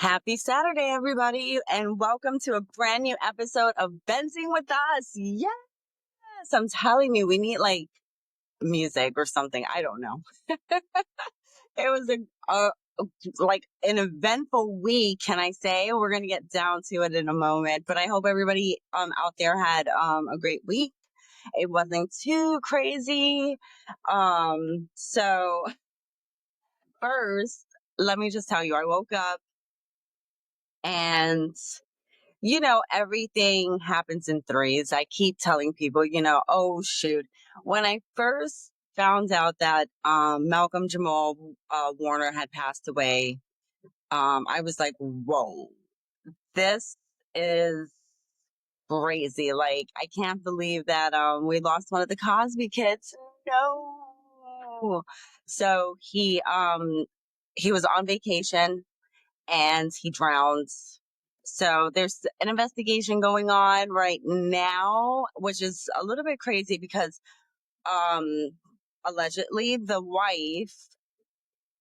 Happy Saturday, everybody, and welcome to a brand new episode of Benzing with Us. Yes, I'm telling you, we need like music or something. I don't know. It was a like an eventful week, can I say? We're gonna get down to it in a moment, but I hope everybody out there had a great week. It wasn't too crazy. So first, let me just tell you, I woke up and everything happens in threes. I keep telling people, oh shoot. When I first found out that Malcolm Jamal Warner had passed away, I was like, whoa, this is crazy. Like, I can't believe that we lost one of the Cosby kids. No. So he was on vacation and he drowned. So there's an investigation going on right now, which is a little bit crazy because um allegedly the wife,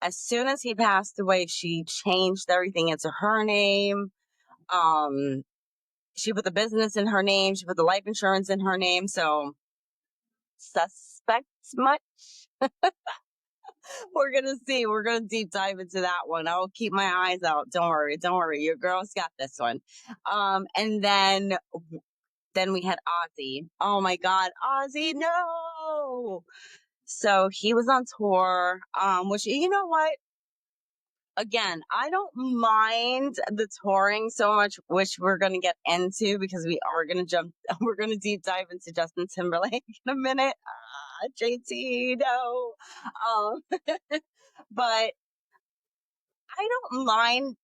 as soon as he passed away, she changed everything into her name. Um she put the business in her name, she put the life insurance in her name. So suspect much. We're gonna see. We're gonna deep dive into that one. I'll keep my eyes out. Don't worry. Don't worry. Your girl's got this one. And then we had Ozzy. Oh my God, Ozzy, no. So he was on tour. Which, you know what? Again, I don't mind the touring so much, which we're going to get into because we are going to we're going to deep dive into Justin Timberlake in a minute. JT, no. Um, but I don't mind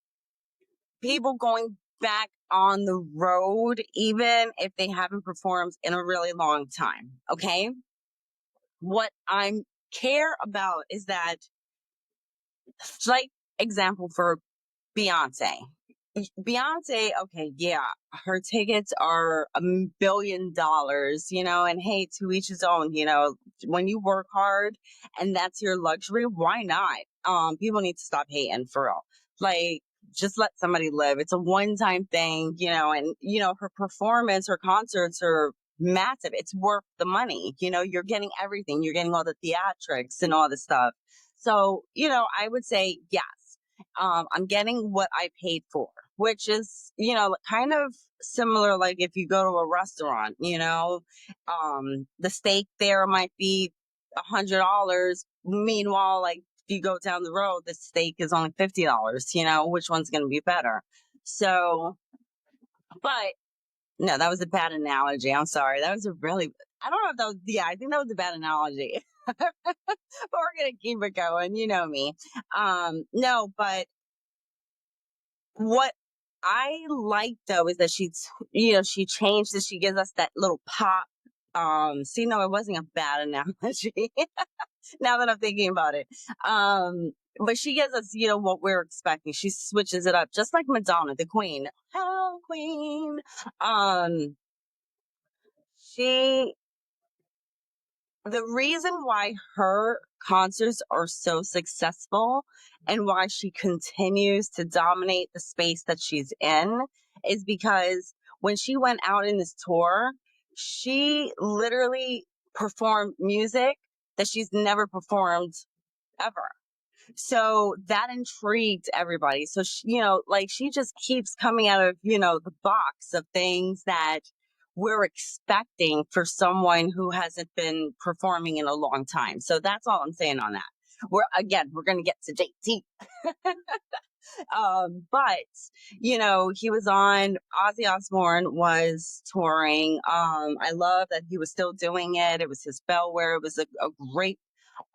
people going back on the road, even if they haven't performed in a really long time. Okay. What I care about is that, like, example for Beyonce. Beyonce, okay, yeah, her tickets are $1 billion, and hey, to each his own, when you work hard and that's your luxury, why not? People need to stop hating for real. Like, just let somebody live. It's a one-time thing, and her performance, her concerts are massive. It's worth the money. You're getting everything. You're getting all the theatrics and all the stuff. So, I would say yes. I'm getting what I paid for, which is, kind of similar. Like if you go to a restaurant, the steak there might be $100. Meanwhile, like if you go down the road, the steak is only $50, which one's going to be better? So, but no, that was a bad analogy. I'm sorry. That was I don't know if that was, yeah, I think that was a bad analogy, but we're going to keep it going. You know me. No, but what I like though is that she changed it. She gives us that little pop. See, no, it wasn't a bad analogy. Now that I'm thinking about it. But she gives us, what we're expecting. She switches it up, just like Madonna, the Queen. Hello, Queen. Um, she the reason why her concerts are so successful and why she continues to dominate the space that she's in is because when she went out in this tour, she literally performed music that she's never performed ever. So that intrigued everybody. So, like she just keeps coming out of, the box of things that we're expecting for someone who hasn't been performing in a long time. So that's all I'm saying on that. We're going to get to JT. But, he was on, Ozzy Osbourne was touring. I love that he was still doing it. It was his bellwether. It was a great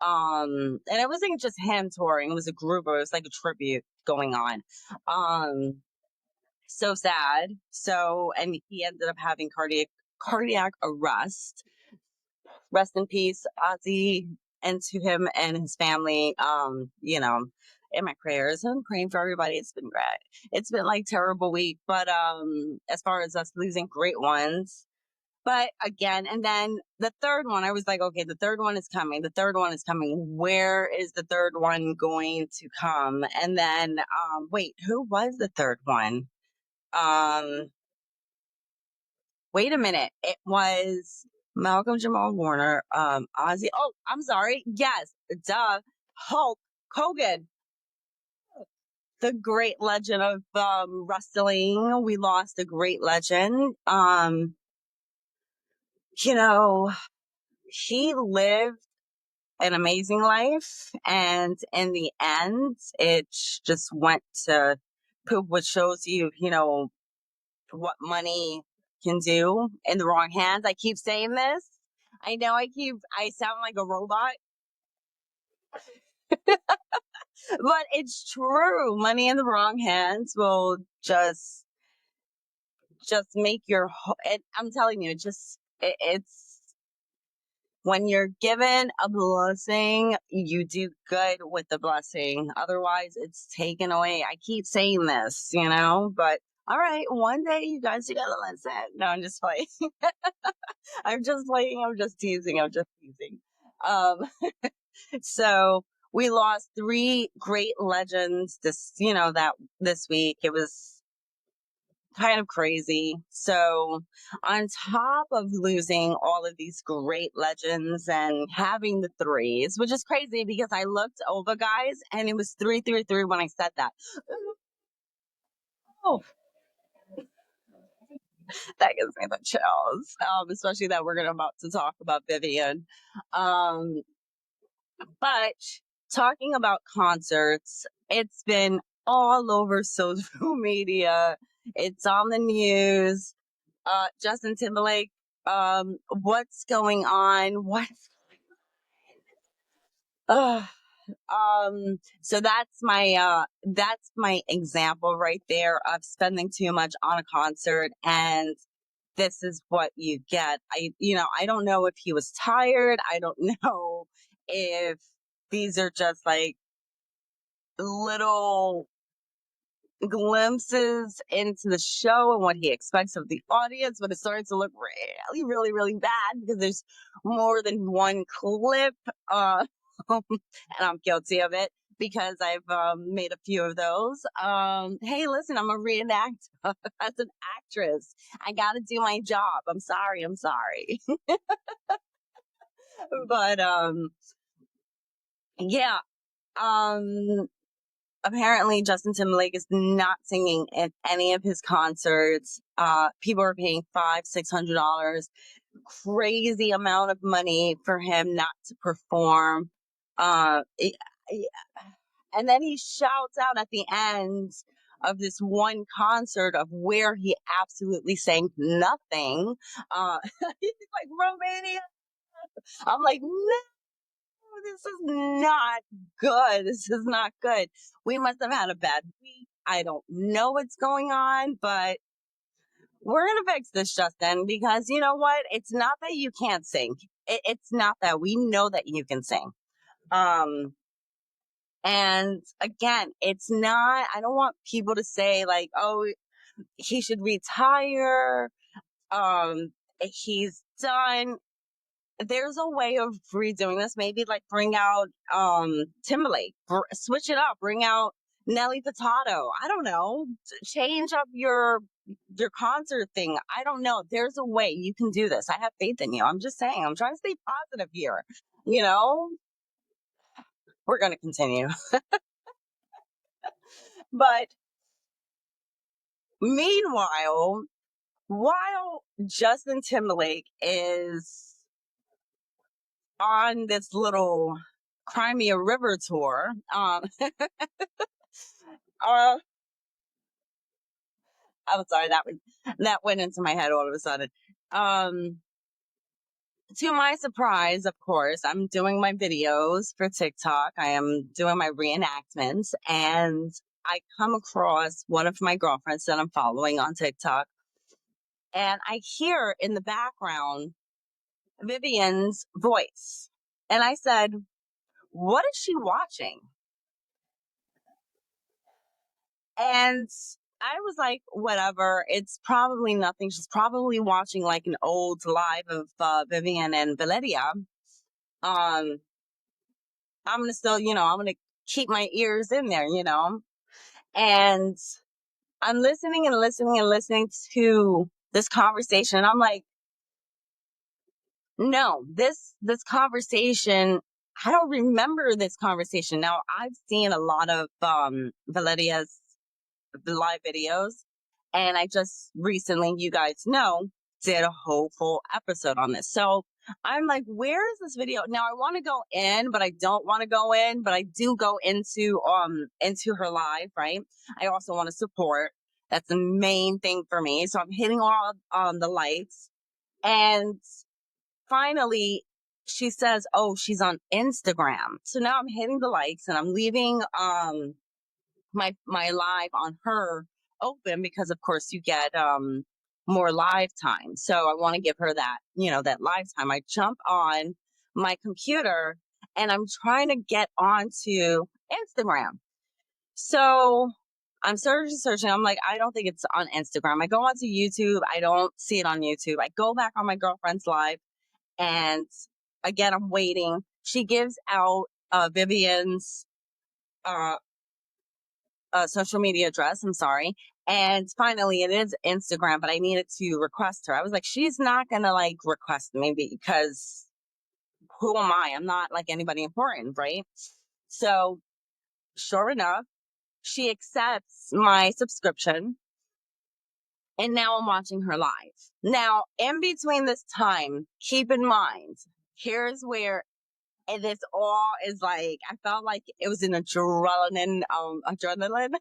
and it wasn't just him touring, it was a group, it was like a tribute going on. So sad. So, and he ended up having cardiac arrest. Rest in peace, Ozzy, and to him and his family. In my prayers, I'm praying for everybody. It's been great. It's been like terrible week, but as far as us losing great ones, But again, and then the third one, I was like, okay, the third one is coming. The third one is coming. Where is the third one going to come? And then, wait, who was the third one? Um, Wait a minute. It was Malcolm Jamal Warner, Ozzy. Oh, I'm sorry. Yes, duh. Hulk Hogan, the great legend of wrestling. We lost a great legend. You know, he lived an amazing life, and in the end, it just went to poop, which shows you, what money can do in the wrong hands. I keep saying this. I know I sound like a robot, but it's true. Money in the wrong hands will just make I'm telling you, it's when you're given a blessing, you do good with the blessing. Otherwise, it's taken away. I keep saying this, but all right, one day you guys you gotta listen. No, I'm just playing. I'm just playing. I'm just teasing. I'm just teasing. Um, so we lost three great legends this week. It was kind of crazy. So, on top of losing all of these great legends and having the threes, which is crazy because I looked over, guys, and it was 333 when I said that. Oh, that gives me the chills, especially that we're about to talk about Vivian. Um, but talking about concerts, it's been all over social media. It's on the news. Justin Timberlake, what's going on? Uh, so that's my example right there of spending too much on a concert, and this is what you get. I don't know if he was tired. I don't know if these are just like little glimpses into the show and what he expects of the audience, but it started to look really, really, really bad because there's more than one clip. And I'm guilty of it because I've made a few of those. Hey, listen, I'm a reenactor as an actress. I got to do my job. I'm sorry. I'm sorry. But yeah. Um, Apparently Justin Timberlake is not singing at any of his concerts. People are paying $500-$600, crazy amount of money for him not to perform. Uh, it- it- and then he shouts out at the end of this one concert of where he absolutely sang nothing. He's like, Romania. I'm like, no, this is not good. This is not good. We must have had a bad week. I don't know what's going on, but we're going to fix this, Justin, because you know what? It's not that you can't sing. It's not that. We know that you can sing. Um, and again, it's not, I don't want people to say like, oh, he should retire. Um, he's done. There's a way of redoing this. Maybe like bring out Timberlake, switch it up, bring out Nelly Furtado. I don't know. Change up your concert thing. I don't know. There's a way you can do this. I have faith in you. I'm just saying. I'm trying to stay positive here. You know, we're going to continue. But meanwhile, while Justin Timberlake is on this little Crimea River tour, uh, I'm sorry, that went into my head all of a sudden. Um, to my surprise, of course, I'm doing my videos for TikTok. I am doing my reenactments, and I come across one of my girlfriends that I'm following on TikTok, and I hear in the background Vivian's voice. And I said, what is she watching? And I was like, whatever. It's probably nothing. She's probably watching like an old live of Vivian and Valeria. Um, I'm gonna still, I'm gonna keep my ears in there, and I'm listening and listening and listening to this conversation. I'm like, no, this conversation, I don't remember this conversation. Now I've seen a lot of Valeria's live videos, and I just recently, you guys know, did a whole full episode on this. So I'm like, where is this video? Now I want to go in, but I don't want to go in, but I do go into her live, right? I also want to support. That's the main thing for me. So I'm hitting all the lights, and finally she says, oh, she's on Instagram. So now I'm hitting the likes and I'm leaving my live on her open, because of course you get more live time. So I want to give her that, that live time. I jump on my computer and I'm trying to get onto Instagram. So I'm searching. I'm like, I don't think it's on Instagram. I go onto YouTube. I don't see it on YouTube. I go back on my girlfriend's live, and again, I'm waiting. She gives out Vivian's uh, social media address. I'm sorry. And finally, it is Instagram, but I needed to request her. I was like, she's not going to like request me, because who am I? I'm not like anybody important, right? So sure enough, she accepts my subscription. And now I'm watching her live. Now, in between this time, keep in mind, here's where, and this all is like, I felt like it was an adrenaline.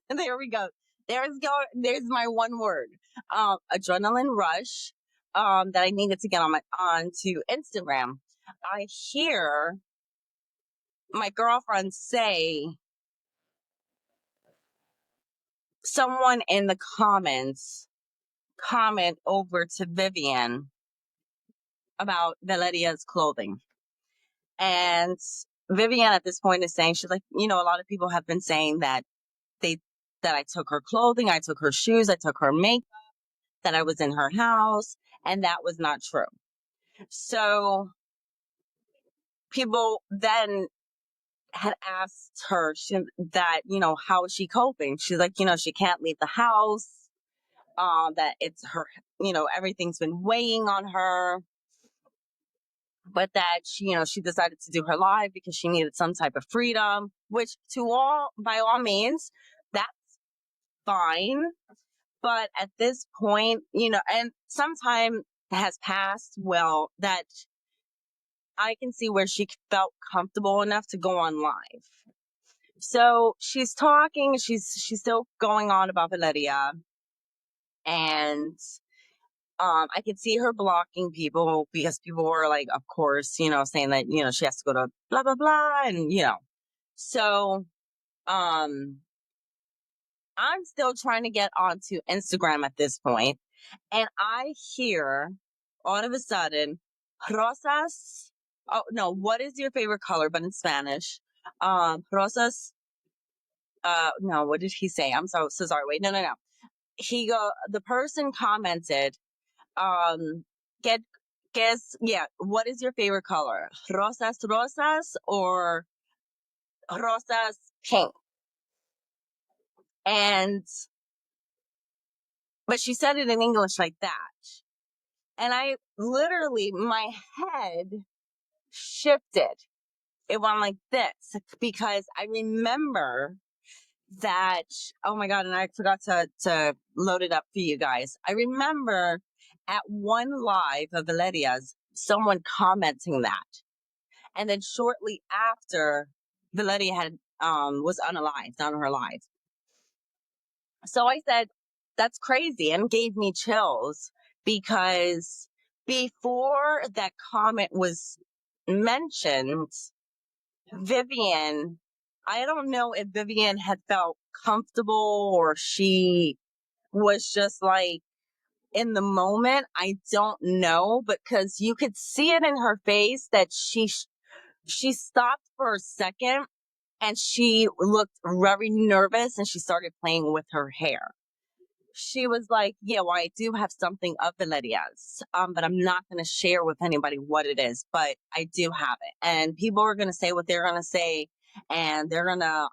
There we go. There's my one word, adrenaline rush, that I needed to get onto Instagram. I hear my girlfriend say, someone in the comments comment over to Vivian about Valeria's clothing. And Vivian at this point is saying, she's like, a lot of people have been saying that they that I took her clothing, I took her shoes, I took her makeup, that I was in her house, and that was not true. So people then had asked her that, how is she coping? She's like, she can't leave the house, that it's her, everything's been weighing on her, but that she decided to do her live because she needed some type of freedom, which by all means, that's fine. But at this point, and some time has passed, well, that I can see where she felt comfortable enough to go on live. So she's talking, she's still going on about Valeria, and I could see her blocking people, because people were like, of course, saying that, she has to go to blah, blah, blah. And, so, I'm still trying to get onto Instagram at this point. And I hear all of a sudden, rosas. Oh, no, what is your favorite color? But in Spanish, rosas. No, what did he say? I'm so sorry. Wait, no. The person commented, um get guess, yeah, what is your favorite color, rosas or rosas pink? And but she said it in English like that, and I literally, my head shifted. It went like this, because I remember that, oh my god, and I forgot to load it up for you guys. I remember at one live of Valeria's, someone commenting that. And then shortly after, Valeria was unalived on her live. So I said, that's crazy, and gave me chills, because before that comment was mentioned, Vivian, I don't know if Vivian had felt comfortable, or she was just like in the moment. I don't know, because you could see it in her face that she stopped for a second, and she looked very nervous, and she started playing with her hair. she was like, yeah, well, I do have something of Valeria's, but I'm not going to share with anybody what it is, but I do have it. And people are going to say what they're going to say. And they're going to,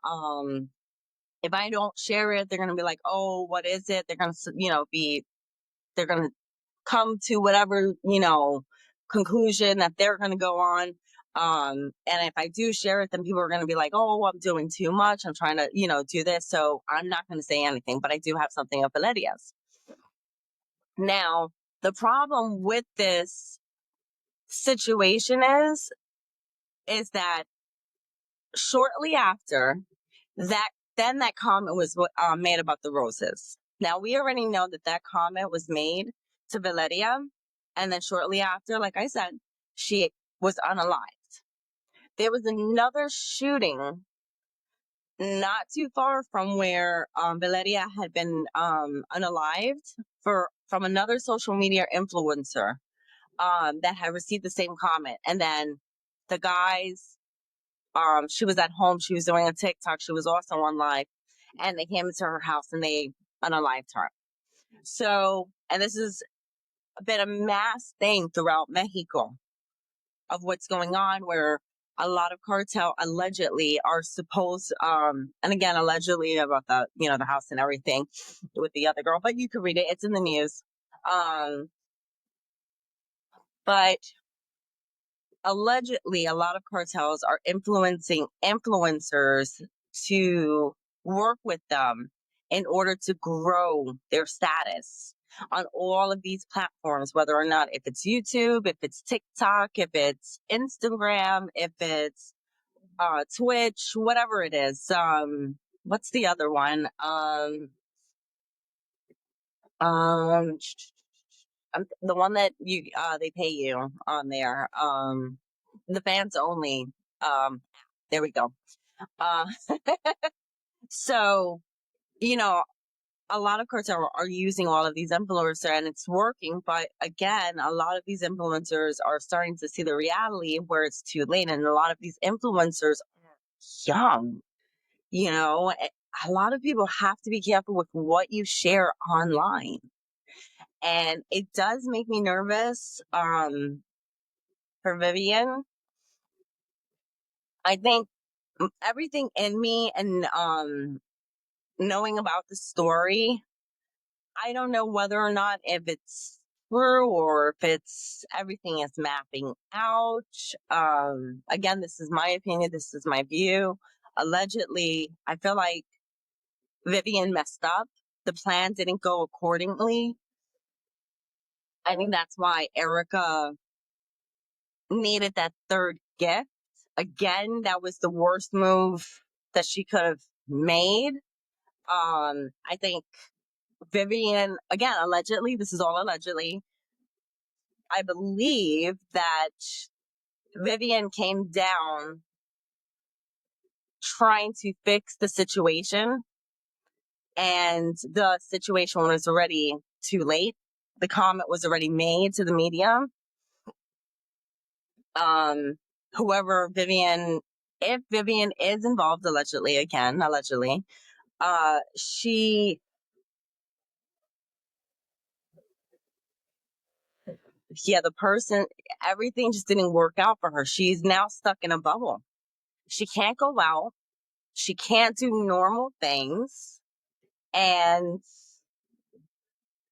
if I don't share it, they're going to be like, oh, what is it? They're going to, they're going to come to whatever, conclusion that they're going to go on. And if I do share it, then people are going to be like, oh, I'm doing too much. I'm trying to, do this. So I'm not going to say anything, but I do have something of Valeria's. Now, the problem with this situation is that shortly after that, then that comment was made about the roses. Now, we already know that that comment was made to Valeria. And then shortly after, like I said, she was unalived. There was another shooting not too far from where Valeria had been unalived from another social media influencer that had received the same comment. And then the guys, she was at home, she was doing a TikTok, she was also on live, and they came into her house and they unalived her. So, and this has been a mass thing throughout Mexico of what's going on, where a lot of cartel allegedly are supposed, and again, allegedly about the house and everything with the other girl, but you can read it, it's in the news. But allegedly, a lot of cartels are influencing influencers to work with them in order to grow their status on all of these platforms, whether or not, if it's YouTube, if it's TikTok, if it's Instagram, if it's Twitch, whatever it is. What's the other one? Um, the one that they pay you on there. The fans only. Um, there we go. Uh, so you know, a lot of cartel are using all of these influencers, and it's working. But again, a lot of these influencers are starting to see the reality where it's too late, and a lot of these influencers are young. A lot of people have to be careful with what you share online. And it does make me nervous for Vivian. I think everything in me and knowing about the story, I don't know whether or not if it's true or if it's everything is mapping out. Again, this is my opinion. This is my view. Allegedly, I feel like Vivian messed up. The plan didn't go accordingly. I think that's why Erica needed that third gift. Again, that was the worst move that she could have made. I think Vivian, again, allegedly, this is all allegedly, I believe that Vivian came down trying to fix the situation, and the situation was already too late. The comment was already made to the media. Whoever Vivian, if Vivian is involved, allegedly, she, the person, everything just didn't work out for her. She's now stuck in a bubble. She can't go out. She can't do normal things. And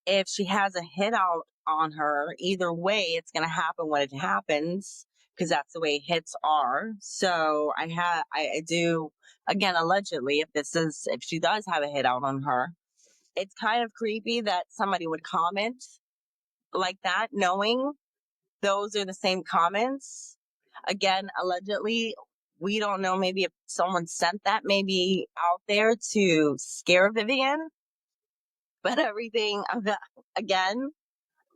if she has a hit out on her, either way, it's going to happen when it happens, because that's the way hits are. So I do, again, allegedly, if she does have a hit out on her, it's kind of creepy that somebody would comment like that, knowing those are the same comments. Again, allegedly, we don't know, maybe if someone sent that maybe out there to scare Vivian, but everything, again,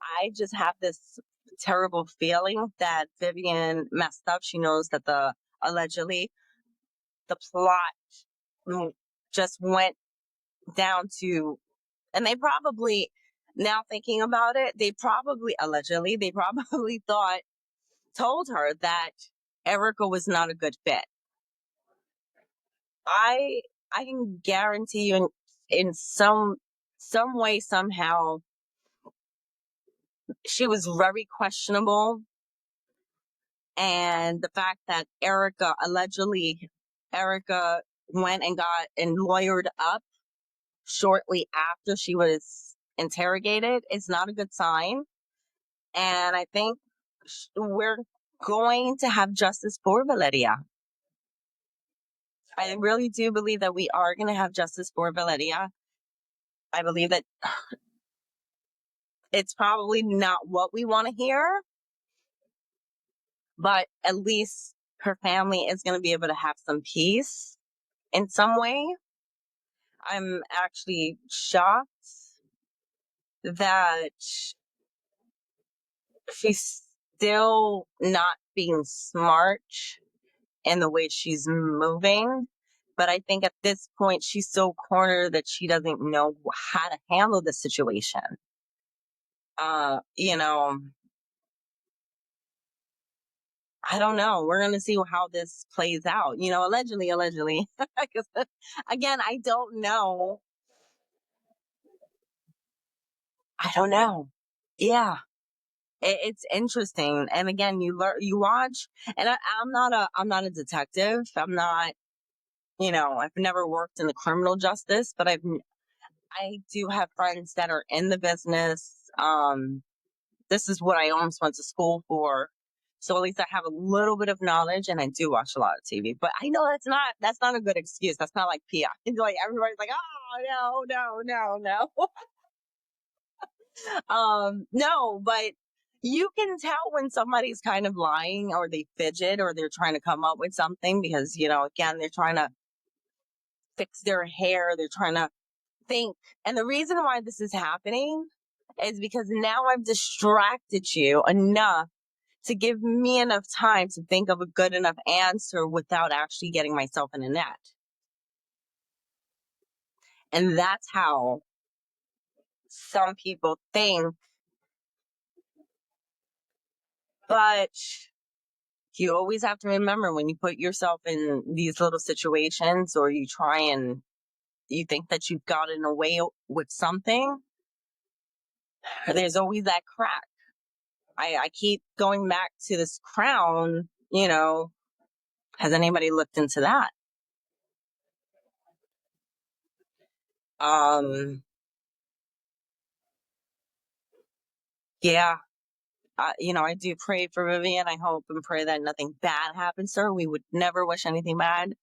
I just have this terrible feeling that Vivian messed up. She knows that allegedly the plot just went down to, and they probably, now thinking about it, allegedly, they probably told her that Erica was not a good fit. I can guarantee you in some some way, somehow, she was very questionable. And the fact that Erica went and got and lawyered up shortly after she was interrogated is not a good sign. And I think we're going to have justice for Valeria. I really do believe that we are going to have justice for Valeria. I believe that it's probably not what we want to hear, but at least her family is going to be able to have some peace in some way. I'm actually shocked that she's still not being smart in the way she's moving. But I think at this point, she's so cornered that she doesn't know how to handle the situation. You know, I don't know. We're going to see how this plays out. You know, allegedly. Again, I don't know. I don't know. Yeah. It's interesting. And again, you learn, you watch, and I'm not a detective. I'm not, I've never worked in the criminal justice, but I do have friends that are in the business. This is what I almost went to school for. So at least I have a little bit of knowledge, and I do watch a lot of TV. But I know that's not a good excuse. That's not like PI. It's like everybody's like, oh no. No, but you can tell when somebody's kind of lying or they fidget or they're trying to come up with something because, again, they're trying to fix their hair, they're trying to think. And the reason why this is happening is because now I've distracted you enough to give me enough time to think of a good enough answer without actually getting myself in a net. And that's how some people think. But you always have to remember when you put yourself in these little situations or you try and you think that you've gotten away with something, there's always that crack. I keep going back to this crown, has anybody looked into that? Yeah, I do pray for Vivian. I hope and pray that nothing bad happens to her. We would never wish anything bad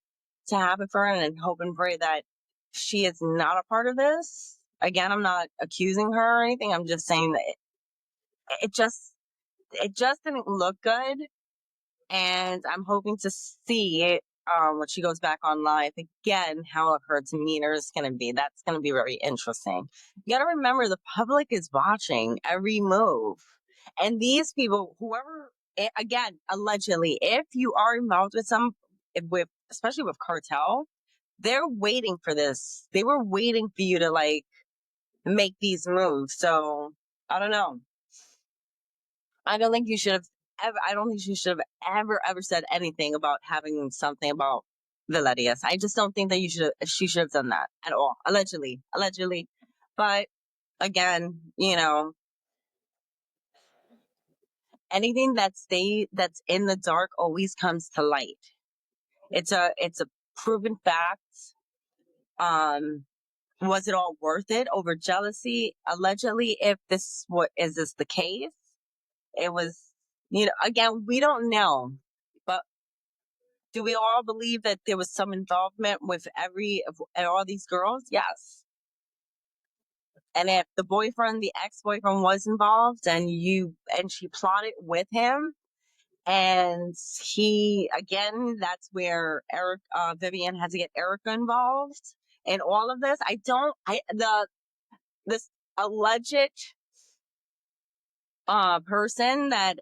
to happen for her, and hope and pray that she is not a part of this. Again, I'm not accusing her or anything. I'm just saying that it just didn't look good, and I'm hoping to see it when she goes back on live again, how her demeanor is going to be. That's going to be very interesting. You got to remember, the public is watching every move, and these people, whoever, again, allegedly, if you are involved with especially with cartel, they're waiting for this. They were waiting for you to make these moves. So I don't know. I don't think you should have I don't think she should have ever said anything about having something about Valladius. I just don't think that she should have done that at all. Allegedly. But again, anything that's in the dark always comes to light. It's a proven fact. Was it all worth it over jealousy? Allegedly, if this the case? It was, again, we don't know, but do we all believe that there was some involvement with all these girls? Yes. And if the ex-boyfriend was involved and she plotted with him, and that's where Vivian had to get Erica involved in all of this. This alleged person that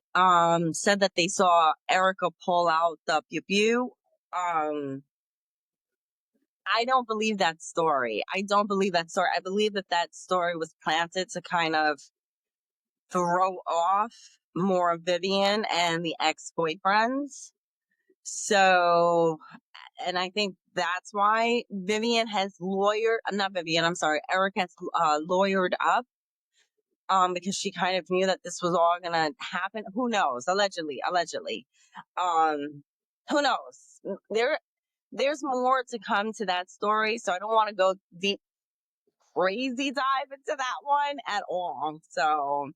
said that they saw Erica pull out the pew pew. I don't believe that story. I don't believe that story. I believe that story was planted to kind of throw off more of Vivian and the ex-boyfriends. So and I think that's why Vivian has not Vivian, I'm sorry, Eric has lawyered up, because she kind of knew that this was all gonna happen. Who knows? Allegedly. Um, who knows? There's more to come to that story, so I don't want to go deep, crazy dive into that one at all. So,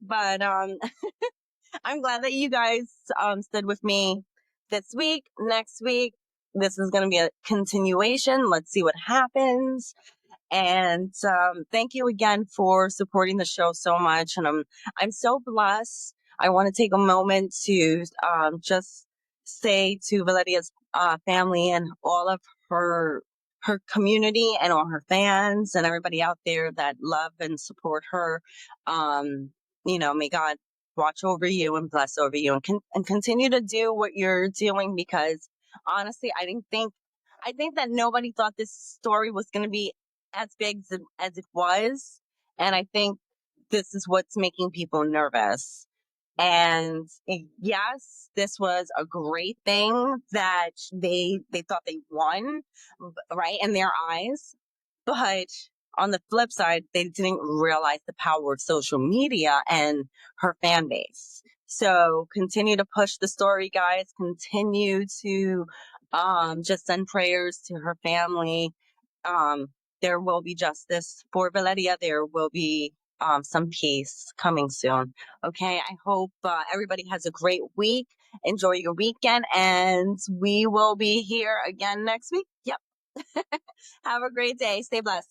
but I'm glad that you guys stood with me this week. Next week, this is going to be a continuation. Let's see what happens. And thank you again for supporting the show so much. And I'm so blessed. I want to take a moment to just say to Valeria's family and all of her community and all her fans and everybody out there that love and support her. Um, may God watch over you and bless over you, and continue to do what you're doing, because honestly, I think that nobody thought this story was going to be as big as it was. And I think this is what's making people nervous. And yes, this was a great thing that they thought they won, right, in their eyes. But on the flip side, they didn't realize the power of social media and her fan base. So continue to push the story, guys. Continue to just send prayers to her family. um, there will be justice for Valeria. There will be some peace coming soon. Okay, I hope everybody has a great week. Enjoy your weekend, and we will be here again next week. Yep. Have a great day. Stay blessed.